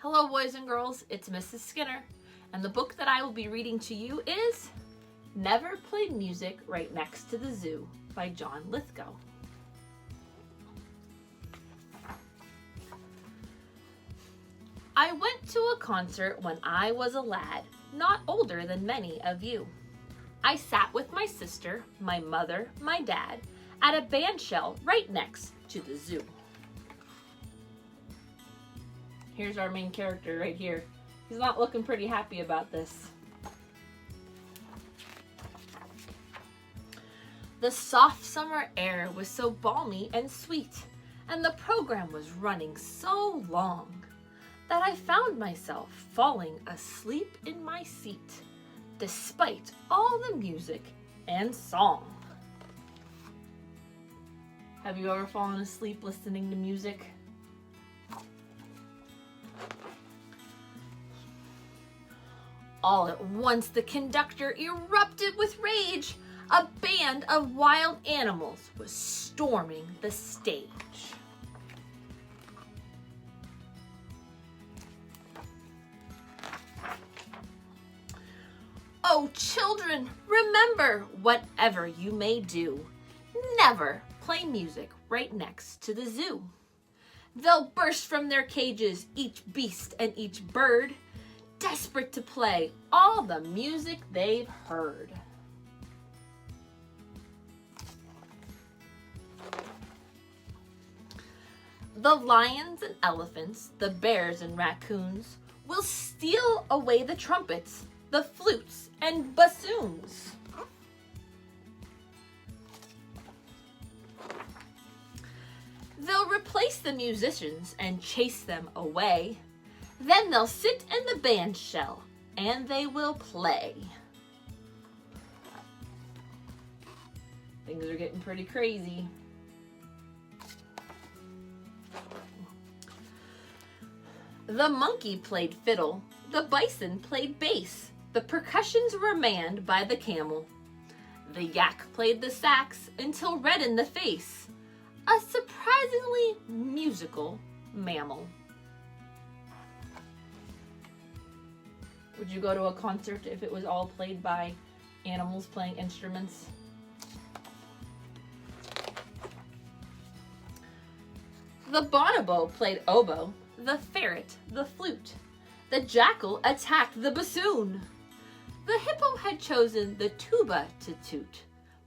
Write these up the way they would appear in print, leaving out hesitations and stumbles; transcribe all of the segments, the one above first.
Hello boys and girls, it's Mrs. Skinner, and the book that I will be reading to you is Never Play Music Right Next to the Zoo by John Lithgow. I went to a concert when I was a lad, not older than many of you. I sat with my sister, my mother, my dad, at a band shell right next to the zoo. Here's our main character right here. He's not looking pretty happy about this. The soft summer air was so balmy and sweet, and the program was running so long that I found myself falling asleep in my seat, despite all the music and song. Have you ever fallen asleep listening to music? All at once, the conductor erupted with rage. A band of wild animals was storming the stage. Oh, children, remember, whatever you may do, never play music right next to the zoo. They'll burst from their cages, each beast and each bird, desperate to play all the music they've heard. The lions and elephants, the bears and raccoons will steal away the trumpets, the flutes and bassoons. They'll replace the musicians and chase them away. Then they'll sit in the band shell and they will play. Things are getting pretty crazy. The monkey played fiddle, the bison played bass, the percussions were manned by the camel. The yak played the sax until red in the face, a surprisingly musical mammal. Would you go to a concert if it was all played by animals playing instruments? The bonobo played oboe, the ferret the flute. The jackal attacked the bassoon. The hippo had chosen the tuba to toot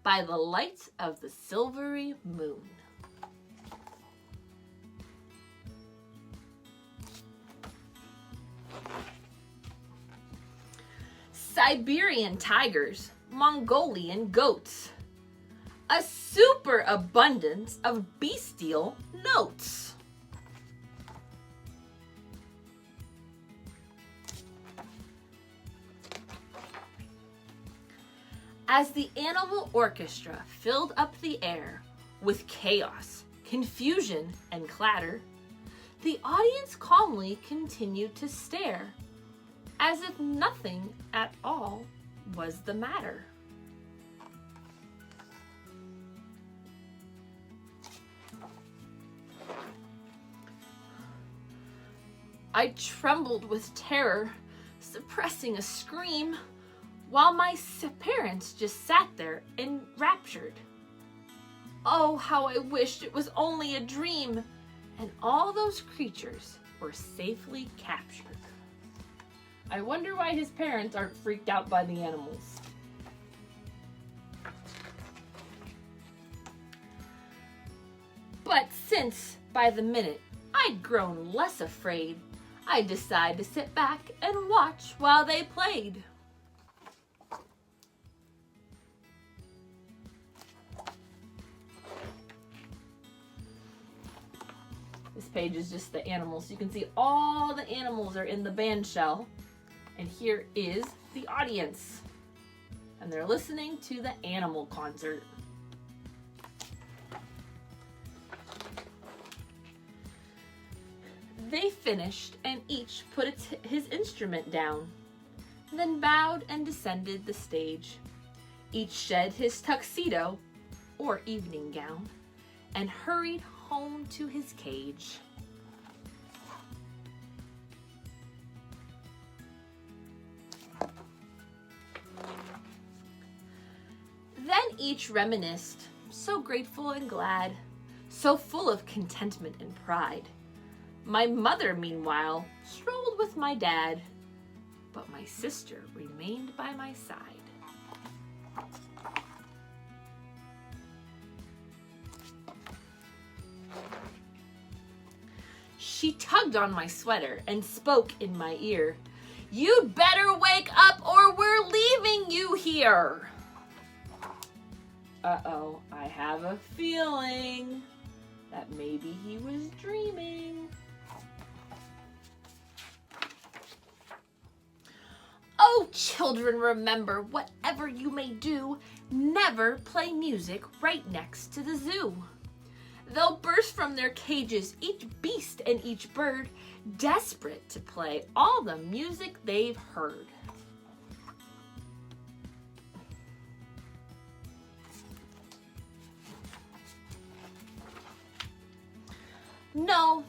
by the light of the silvery moon. Siberian tigers, Mongolian goats, a superabundance of bestial notes. As the animal orchestra filled up the air with chaos, confusion, and clatter, the audience calmly continued to stare, as if nothing at all was the matter. I trembled with terror, suppressing a scream, while my parents just sat there enraptured. Oh, how I wished it was only a dream, and all those creatures were safely captured. I wonder why his parents aren't freaked out by the animals. But since, by the minute, I'd grown less afraid, I decided to sit back and watch while they played. This page is just the animals. You can see all the animals are in the band shell. And here is the audience. And they're listening to the animal concert. They finished and each put his instrument down, then bowed and descended the stage. Each shed his tuxedo or evening gown and hurried home to his cage. each reminisced, so grateful and glad, so full of contentment and pride. My mother, meanwhile, strolled with my dad, but my sister remained by my side. She tugged on my sweater and spoke in my ear. "You'd better wake up or we're leaving you here." Uh-oh, I have a feeling that maybe he was dreaming. Oh, children, remember, whatever you may do, never play music right next to the zoo. They'll burst from their cages, each beast and each bird, desperate to play all the music they've heard. No,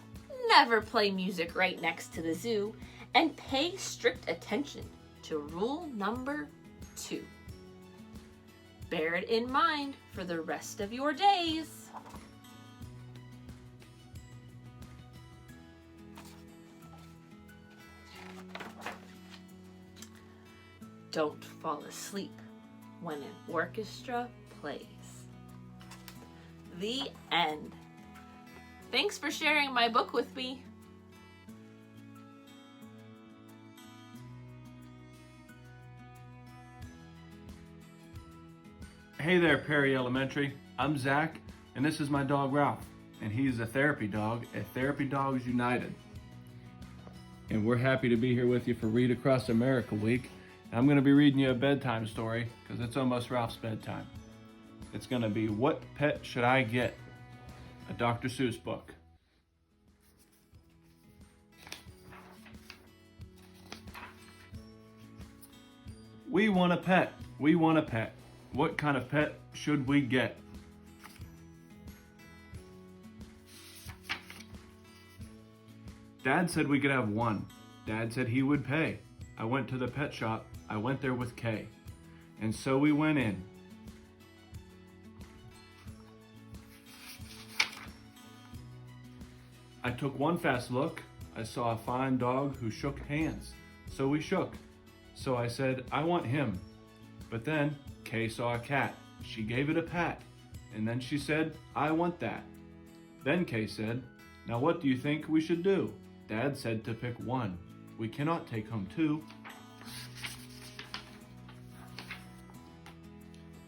never play music right next to the zoo, and pay strict attention to rule number 2. Bear it in mind for the rest of your days. Don't fall asleep when an orchestra plays. The end. Thanks for sharing my book with me. Hey there, Perry Elementary. I'm Zack, and this is my dog Ralph, and he's a therapy dog at Therapy Dogs United. And we're happy to be here with you for Read Across America Week. And I'm going to be reading you a bedtime story because it's almost Ralph's bedtime. It's going to be What Pet Should I Get? A Dr. Seuss book. We want a pet. We want a pet. What kind of pet should we get? Dad said we could have one. Dad said he would pay. I went to the pet shop. I went there with Kay. And so we went in. I took one fast look. I saw a fine dog who shook hands. So we shook. So I said, I want him. But then Kay saw a cat. She gave it a pat. And then she said, I want that. Then Kay said, now what do you think we should do? Dad said to pick one. We cannot take home two.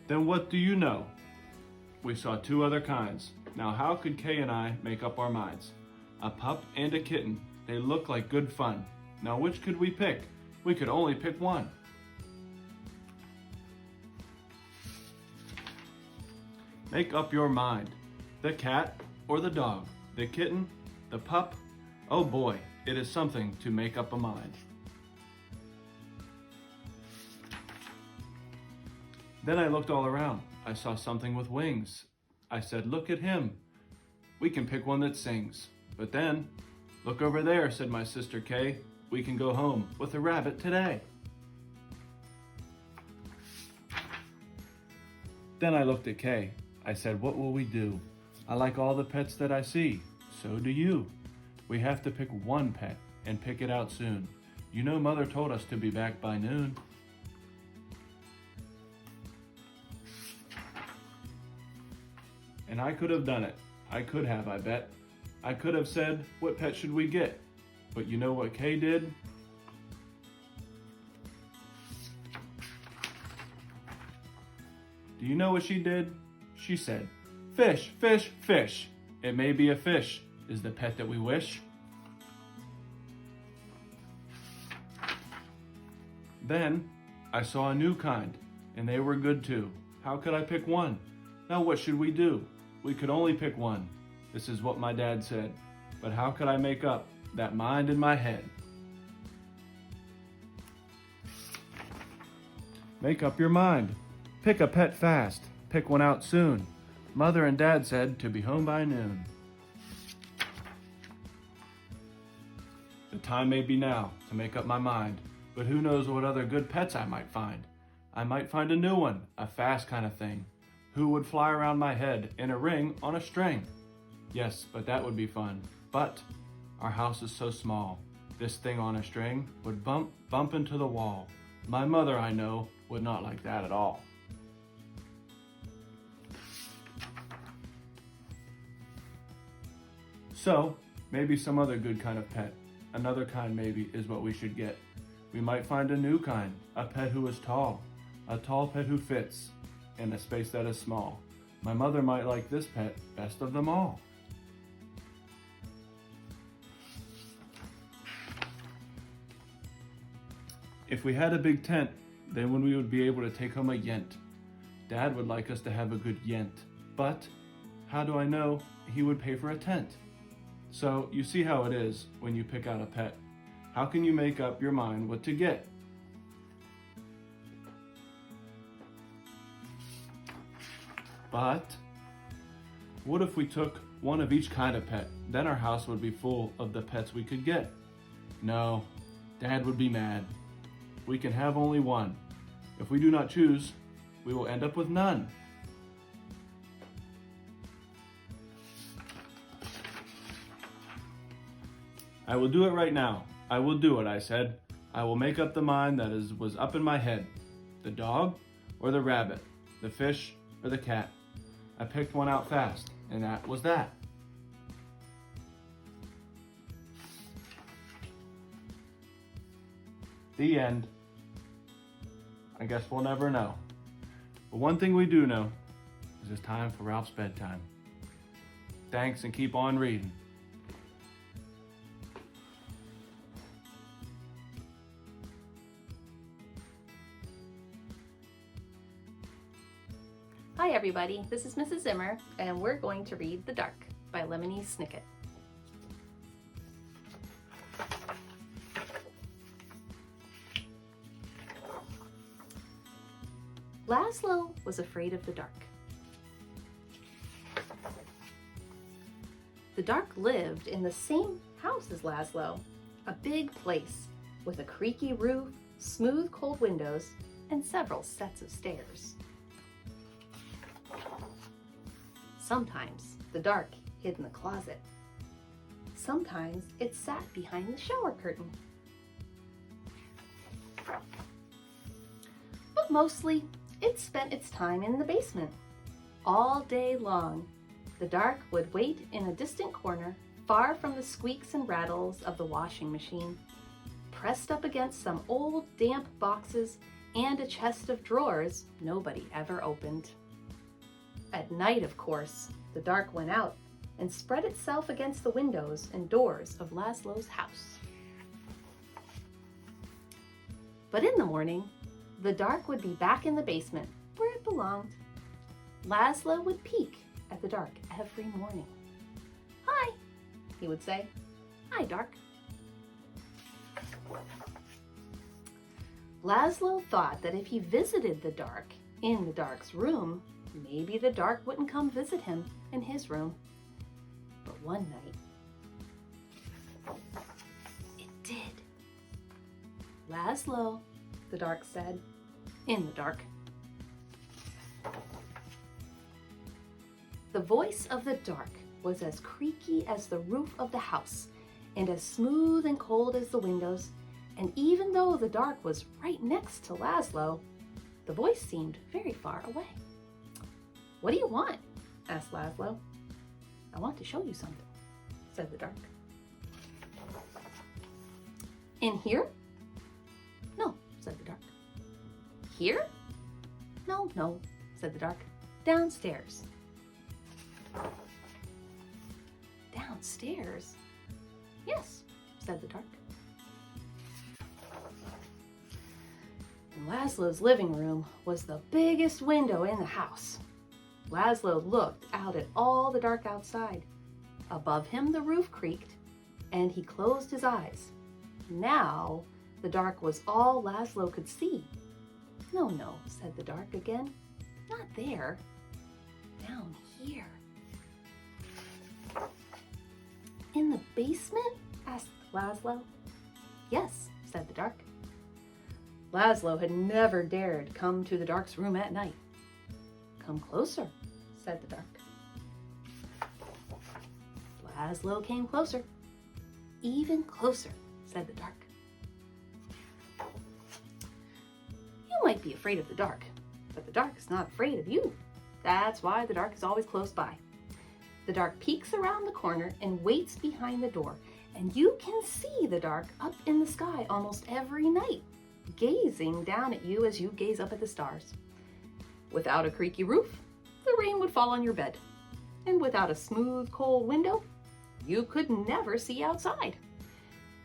Then what do you know? We saw two other kinds. Now how could Kay and I make up our minds? A pup and a kitten. They look like good fun. Now which could we pick? We could only pick one. Make up your mind. The cat or the dog? The kitten? The pup? Oh boy, it is something to make up a mind. Then I looked all around. I saw something with wings. I said, look at him. We can pick one that sings. But then, look over there, said my sister Kay. We can go home with a rabbit today. Then I looked at Kay. I said, what will we do? I like all the pets that I see. So do you. We have to pick one pet and pick it out soon. You know Mother told us to be back by noon. And I could have done it. I could have, I bet. I could have said, what pet should we get? But you know what Kay did? Do you know what she did? She said, fish, fish, fish. It may be a fish, is the pet that we wish. Then I saw a new kind, and they were good too. How could I pick one? Now what should we do? We could only pick one. This is what my dad said. But how could I make up that mind in my head? Make up your mind. Pick a pet fast. Pick one out soon. Mother and Dad said to be home by noon. The time may be now to make up my mind, but who knows what other good pets I might find. I might find a new one, a fast kind of thing. who would fly around my head in a ring on a string. Yes, but that would be fun. But our house is so small. This thing on a string would bump into the wall. My mother, I know, would not like that at all. So, maybe some other good kind of pet. Another kind maybe is what we should get. We might find a new kind, a pet who is tall. A tall pet who fits in a space that is small. My mother might like this pet best of them all. If we had a big tent, then we would be able to take home a yent. Dad would like us to have a good yent, but how do I know he would pay for a tent? So you see how it is when you pick out a pet. How can you make up your mind what to get? But what if we took one of each kind of pet? Then our house would be full of the pets we could get. No, Dad would be mad. We can have only one. If we do not choose, we will end up with none. I will do it right now. I will do it, I said. I will make up the mind that was up in my head. The dog or the rabbit, the fish or the cat. I picked one out fast, and that was that. The end. I guess we'll never know. But one thing we do know is it's time for Ralph's bedtime. Thanks, and keep on reading. Hi everybody, this is Mrs. Zimmer, and we're going to read The Dark by Lemony Snicket. Laszlo was afraid of the dark. The dark lived in the same house as Laszlo, a big place with a creaky roof, smooth cold windows, and several sets of stairs. Sometimes the dark hid in the closet. Sometimes it sat behind the shower curtain. But mostly, it spent its time in the basement. All day long, the dark would wait in a distant corner, far from the squeaks and rattles of the washing machine, pressed up against some old damp boxes and a chest of drawers nobody ever opened. At night, of course, the dark went out and spread itself against the windows and doors of Laszlo's house. But in the morning, the dark would be back in the basement where it belonged. Laszlo would peek at the dark every morning. "Hi," he would say. "Hi, dark." Laszlo thought that if he visited the dark in the dark's room, maybe the dark wouldn't come visit him in his room. But one night, it did. "Laszlo," the dark said, in the dark. The voice of the dark was as creaky as the roof of the house, and as smooth and cold as the windows, and even though the dark was right next to Laszlo, the voice seemed very far away. "What do you want?" asked Laszlo. "I want to show you something," said the dark. "In here?" "No," said the dark. "Here?" "No, no," said the dark. "Downstairs." "Downstairs?" "Yes," said the dark. In Laszlo's living room was the biggest window in the house. Laszlo looked out at all the dark outside. Above him the roof creaked, and he closed his eyes. Now the dark was all Laszlo could see. "No, no," said the dark again. "Not there. Down here." "In the basement?" asked Laszlo. "Yes," said the dark. Laszlo had never dared come to the dark's room at night. "Come closer," said the dark. Laszlo came closer. "Even closer," said the dark. "You might be afraid of the dark, but the dark is not afraid of you. That's why the dark is always close by. The dark peeks around the corner and waits behind the door, and you can see the dark up in the sky almost every night, gazing down at you as you gaze up at the stars. Without a creaky roof, the rain would fall on your bed, and without a smooth, cold window, you could never see outside.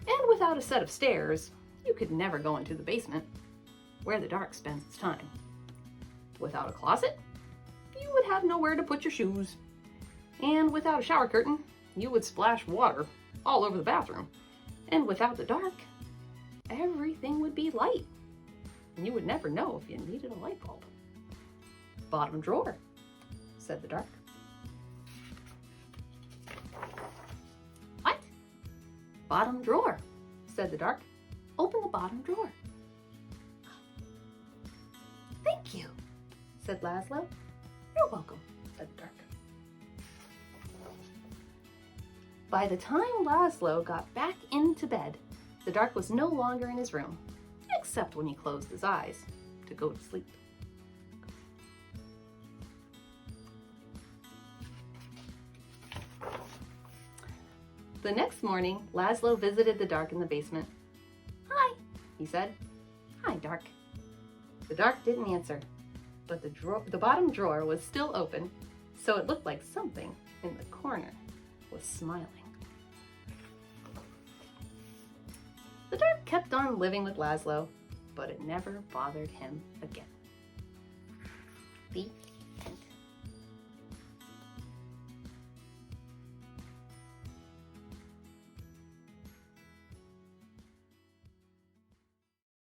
And without a set of stairs, you could never go into the basement, where the dark spends its time. Without a closet, you would have nowhere to put your shoes. And without a shower curtain, you would splash water all over the bathroom. And without the dark, everything would be light, and you would never know if you needed a light bulb." "Bottom drawer," said the dark. "What?" "Bottom drawer," said the dark. "Open the bottom drawer." "Thank you," said Laszlo. "You're welcome," said the dark. By the time Laszlo got back into bed, the dark was no longer in his room, except when he closed his eyes to go to sleep. The next morning, Laszlo visited the dark in the basement. "Hi," he said. "Hi, dark." The dark didn't answer, but the bottom drawer was still open, so it looked like something in the corner was smiling. The dark kept on living with Laszlo, but it never bothered him again. The